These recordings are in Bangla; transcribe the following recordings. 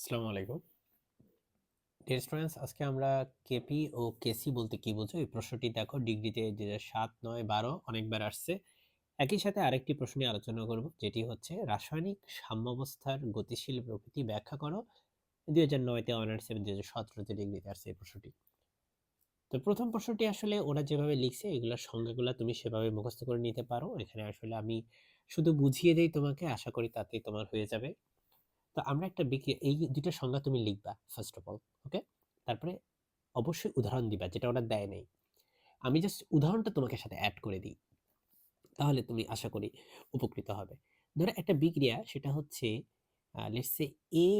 আসসালামু আলাইকুম ডিয়ার স্টুডেন্টস, আজকে আমরা কেপি ও কেসি বলতে কি বোঝো এই প্রশ্নটি দেখো ডিগ্রিতে 2007, 9, 12 অনেকবার আসছে। একই সাথে আরেকটি প্রশ্ন নিয়ে আলোচনা করব, যেটি হচ্ছে রাসায়নিক সাম্যাবস্থার গতিশীল প্রকৃতি ব্যাখ্যা করো। 2009-তে অনার্স এবং 2017-তে ডিগ্রিতে আসছে এই প্রশ্নটি। তো প্রথম প্রশ্নটি আসলে ওরা যেভাবে লিখছে এগুলোর সংজ্ঞাগুলো তুমি সেভাবে মুখস্থ করে নিতে পারো। এখানে আসলে আমি শুধু বুঝিয়ে দেই তোমাকে, আশা করি তাতেই তোমার হয়ে যাবে। তো আমরা একটা বিক্রিয়া, এই দুইটা সংজ্ঞা তুমি লিখবা ফার্স্ট অফ অল, ওকে? তারপরে অবশ্যই উদাহরণ দিবা যেটা ওরা দেয় নাই। আমি জাস্ট উদাহরণটা তোমাকে সাথে অ্যাড করে দিই, তাহলে তুমি আশা করি উপকৃত হবে। ধরো একটা বিক্রিয়া, সেটা হচ্ছে লেটস সে এ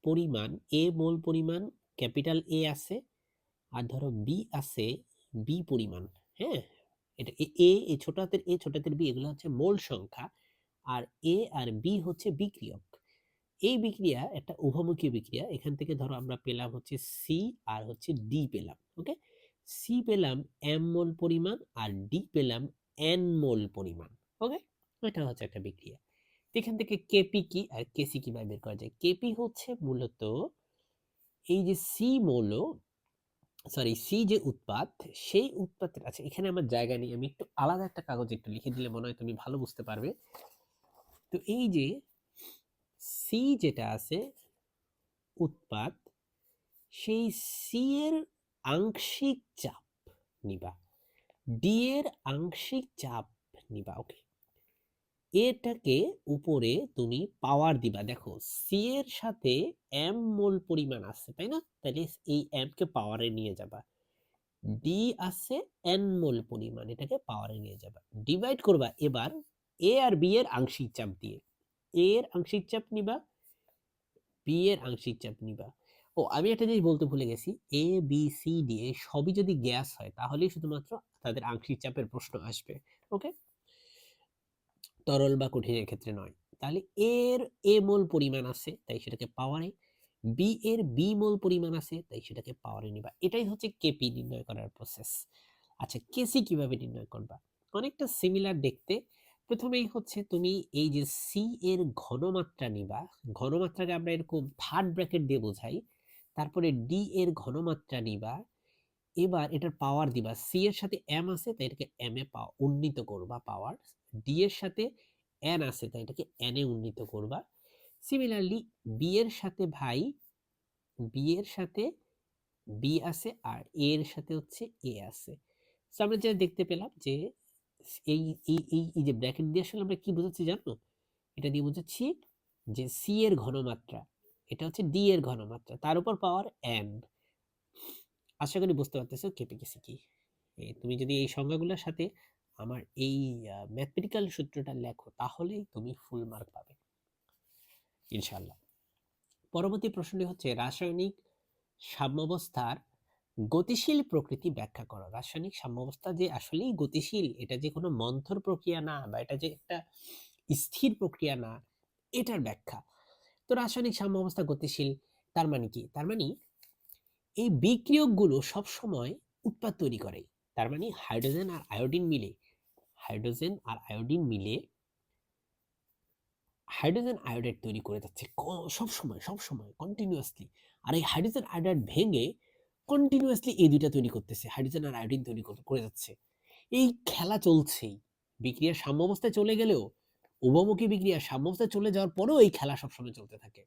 পরিমাণ, এ মোল পরিমাণ ক্যাপিটাল এ আছে, আর ধরো বি আছে বি পরিমাণ। হ্যাঁ, এটা এ এ এ ছোট হাতের এ ছোট হাতের বি এগুলো হচ্ছে মোল সংখ্যা, আর এ আর বি হচ্ছে বিক্রিয়ক। এই বিক্রিয়া একটা উভমুখী বিক্রিয়া। এখান থেকে ধরো আমরা পেলাম হচ্ছে সি আর হচ্ছে ডি পেলাম, ওকে? সি পেলাম এম মোল পরিমাণ আর ডি পেলাম এন মোল পরিমাণ, ওকে? এটা হচ্ছে একটা বিক্রিয়া। এখান থেকে কেপি কি আর কেসি কিভাবে বের করা যায়? কেপি হচ্ছে মূলত এই যে সি মৌল, সরি সি যে উৎপাদ, সেই উৎপাদের, আচ্ছা এখানে আমার জায়গা নেই, আমি একটু আলাদা একটা কাগজে একটু লিখে দিলে মনে হয় তুমি ভালো বুঝতে পারবে। তো এই যে সি যেটা আছে উৎপাদ, সেই সি এর আংশিক চাপ নিবা, ডি এর আংশিক চাপ নিবা, ওকে? এটাকে উপরে তুমি পাওয়ার দিবা। দেখো সি এর সাথে এম মোল পরিমাণ আছে, তাই না? তাহলে এই এম কে পাওয়ারে নিয়ে যাবা। ডি আছে এন মোল পরিমাণ, এটাকে পাওয়ারে নিয়ে যাবা। ডিভাইড করবা এবার এ আর বি এর আংশিক চাপ দিয়ে। এ এর আংশিক চাপ নিবা, বি এর আংশিক চাপ নিবা। ও আমি একটা জিনিস বলতে ভুলে গেছি, এ বি সি ডি এই সবই যদি গ্যাস হয় তাহলেই শুধুমাত্র তাদের আংশিক চাপের প্রশ্ন আসবে, ওকে? তরল বা কঠিনের ক্ষেত্রে নয়। তাহলে এর এ মোল পরিমাণ আছে, তাই সেটাকে পাওয়ারে, বি এর বি মোল পরিমাণ আছে, তাই সেটাকে পাওয়ারে নিবা। এটাই হচ্ছে কেপি নির্ণয় করার প্রসেস। আচ্ছা, কেসি কিভাবে নির্ণয় করবা? অনেকটা সিমিলার দেখতে। প্রথমেই হচ্ছে তুমি এই যে সি এর ঘনমাত্রা নিবা। ঘনমাত্রাকে আমরা এরকম থার্ড ব্র্যাকেট দিয়ে বোঝাই। তারপরে ডি এর ঘনমাত্রা নিবা। এবার এটার পাওয়ার দিবা। সি এর সাথে এম আছে, তাই এটাকে এম এ উন্নীত করবা পাওয়ার। ডি এর সাথে এন আছে, তাই এটাকে এন এ উন্নীত করবা। সিমিলারলি বি এর সাথে ভাই, বি এর সাথে বি আছে, আর এ এর সাথে হচ্ছে এ আছে। তো আমরা যেটা দেখতে পেলাম যে এই এই যে ব্র্যাকেট দিয়ে আসলে আমরা কি বোঝাচ্ছি জানো? এটা দিয়ে বোঝাচ্ছি যে সি এর ঘনমাত্রা, এটা হচ্ছে ডি এর ঘনমাত্রা, তার উপর পাওয়ার এন। আশা করি বুঝতে পারতেছো কেপিকেসি কি। তুমি যদি এই সংজ্ঞাগুলোর সাথে আমার এই ম্যাথমেটিক্যাল সূত্রটা লেখো, তাহলেই তুমি ফুল মার্ক পাবে ইনশাআল্লাহ। পরবর্তী প্রশ্নটি হচ্ছে রাসায়নিক সাম্যাবস্থার গতিশীল প্রকৃতি ব্যাখ্যা করো। রাসায়নিক সাম্যাবস্থা যে আসলেই গতিশীল, এটা যে কোনো মন্থর প্রক্রিয়া না, বা এটা যে একটা স্থির প্রক্রিয়া না, এটার ব্যাখ্যা। তো রাসায়নিক সাম্যাবস্থা গতিশীল, তার মানে কি? তার মানে এই বিক্রিয়কগুলো সব সময় উৎপাদ তৈরি করে। তার মানে হাইড্রোজেন আর আয়োডিন মিলে, হাইড্রোজেন আর আয়োডিন মিলে হাইড্রোজেন আয়োডাইড তৈরি করে যাচ্ছে সব সময়, সব সময় কন্টিনিউয়াসলি। আর এই হাইড্রোজেন আয়োডাইড ভেঙে কন্টিনিউয়াসলি এই দুইটা তৈরি করতেছে, হাইড্রোজেন আর আয়োডিন তৈরি করে যাচ্ছে। এই খেলা চলছেই। বিক্রিয়া সাম্যাবস্থায় চলে গেলেও, উভমুখী বিক্রিয়া সাম্যাবস্থায় চলে যাওয়ার পরেও এই খেলা সবসময় চলতে থাকে।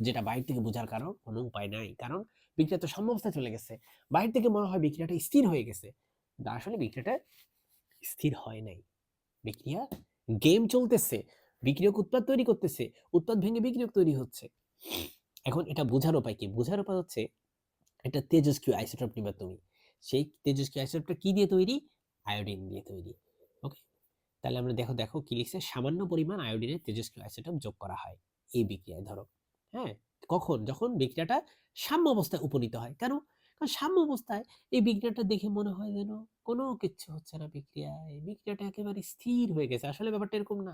যেটা বাইরে থেকে বোঝার কারণ কোনো উপায় নাই, কারণ বিক্রিয়া তো সাম্যাবস্থায় চলে গেছে। বাইরে থেকে মনে হয় বিক্রিয়াটা স্থির হয়ে গেছে, কিন্তু আসলে বিক্রিয়াটা স্থির হয় নাই। বিক্রিয়া গেম চলতেছে, বিক্রিয়ক উৎপাদ তৈরি করতেছে, উৎপাদ ভেঙে বিক্রিয়ক তৈরি হচ্ছে। এখন এটা বোঝার উপায় কি? বোঝার উপায় হচ্ছে একটা তেজস্ক্রিয় আইসোটোপ নিবা তুমি। সেই তেজস্ক্রিয় আইসোটোপটা কি দিয়ে তৈরি? আয়োডিন দিয়ে তৈরি, ওকে? তাহলে আমরা দেখো দেখো কি লিখছে, সামান্য পরিমাণ আয়োডিনের তেজস্ক্রিয় আইসোটোপ যোগ করা হয় এই বিক্রিয়ায়। ধরো, হ্যাঁ, কখন? যখন বিক্রিয়াটা সাম্য অবস্থায় উপনীত হয়। কেন? কারণ সাম্য অবস্থায় এই বিক্রিয়াটা দেখে মনে হয় যেন কোনো কিচ্ছু হচ্ছে না বিক্রিয়ায়, বিক্রিয়াটা একেবারে স্থির হয়ে গেছে। আসলে ব্যাপারটা এরকম না।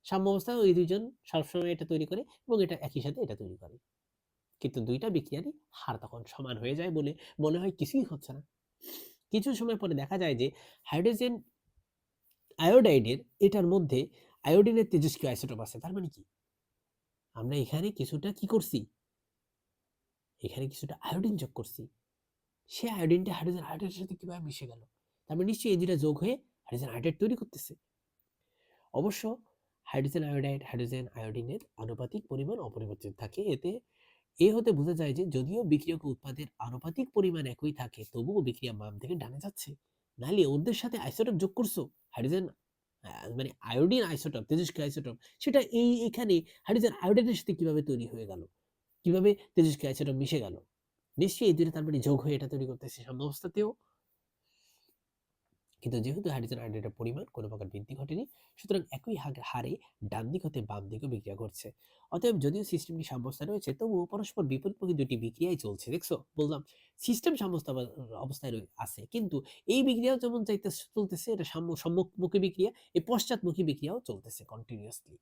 সাম্য অবস্থায় ওই দুইজন সবসময় এটা তৈরি করে এবং এটা একই সাথে এটা তৈরি করে, কিন্তু দুইটা বিক্রিয়ারই হার তখন সমান হয়ে যায় বলে মনে হয় কিছুই হচ্ছে না। কিছু সময় পরে দেখা যায় যে হাইড্রোজেন আয়োডাইডের এটার মধ্যে আয়োডিনের তেজস্ক্রিয় আইসোটোপ আছে। তার মানে কি? আমরা এখানে কিছুটা কি করছি, এখানে কিছুটা আয়োডিন যোগ করছি। সে আয়োডিনটা হাইড্রোজেন আয়োডাইডের সাথে কিভাবে মিশে গেল? তার মানে নিশ্চয়ই এই দুইটা যোগ হয়ে হাইড্রোজেন আয়োডাইড তৈরি করতেছে। অবশ্য হাইড্রোজেন আয়োডাইড হাইড্রোজেন আয়োডিনের আনুপাতিক পরিমাণ অপরিবর্তিত থাকে। এতে এ হতে বোঝা যায় যে যদিও বিক্রিয়ক ও উৎপাদের আনুপাতিক পরিমাণ একই থাকে, তবুও বিক্রিয়া বাম থেকে ডানে যাচ্ছে। নাহলে ওদের সাথে আইসোটোপ যোগ করছো, হাইড্রোজেন মানে আয়োডিন আইসোটোপ, তেজস্ক্রিয় আইসোটোপ, সেটা এখানে হাইড্রোজেন আয়োডাইডের সাথে কিভাবে তৈরি হয়ে গেল? কিভাবে তেজস্ক্রিয় আইসোটোপ মিশে গেল? নিশ্চয়ই এই দুইটা তার মানে যোগ হয়ে এটা তৈরি করতেছে সাম্য অবস্থাতেও। কিন্তু যেহেতু হাইড্রোজেন আয়োডাইডের পরিমাণ কোনো প্রকার বৃদ্ধি ঘটেনি, সুতরাং একই হারে ডান দিক হতে বাম দিকেও বিক্রিয়া ঘটছে। অতএব যদিও সিস্টেমটি সাম্যাবস্থায় রয়েছে, তবুও পরস্পর বিপরীতমুখী দুটি বিক্রিয়াই চলছে। দেখছো, বললাম সিস্টেম অবস্থায় আছে, কিন্তু এই বিক্রিয়াও যেমন চলতেছে, এটা সম্মুখমুখী বিক্রিয়া, এই পশ্চাৎমুখী বিক্রিয়াও চলতেছে কন্টিনিউয়াসলি।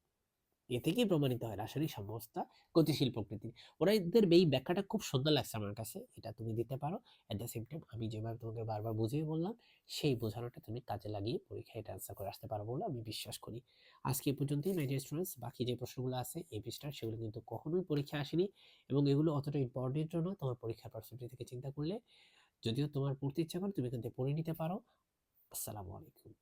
এ থেকেই প্রমাণিত হয় রাসায়নিক সাম্যাবস্থা গতিশীল প্রকৃতির। ওরা এদের এই ব্যাখ্যাটা খুব সুন্দর লাগছে আমার কাছে, এটা তুমি দিতে পারো। এট দ্য সেম টাইম আমি যেভাবে তোমাকে বারবার বুঝিয়ে বললাম, সেই বোঝানোটা তুমি কাজে লাগিয়ে পরীক্ষায় এটা আনসার করে আসতে পারো বলে আমি বিশ্বাস করি। আজকে এই পর্যন্তই মাই ডিয়ার স্টুডেন্টস। বাকি যে প্রশ্নগুলো আছে এই পৃষ্ঠার, সেগুলো কিন্তু কখনোই পরীক্ষায় আসেনি, এবং এগুলো অতটা ইম্পর্টেন্ট নয় তোমার পরীক্ষার পার্সেন্টেজ থেকে চিন্তা করলে। যদিও তোমার পড়তে ইচ্ছা করে তুমি কিন্তু পড়ে নিতে পারো। আসসালামু আলাইকুম।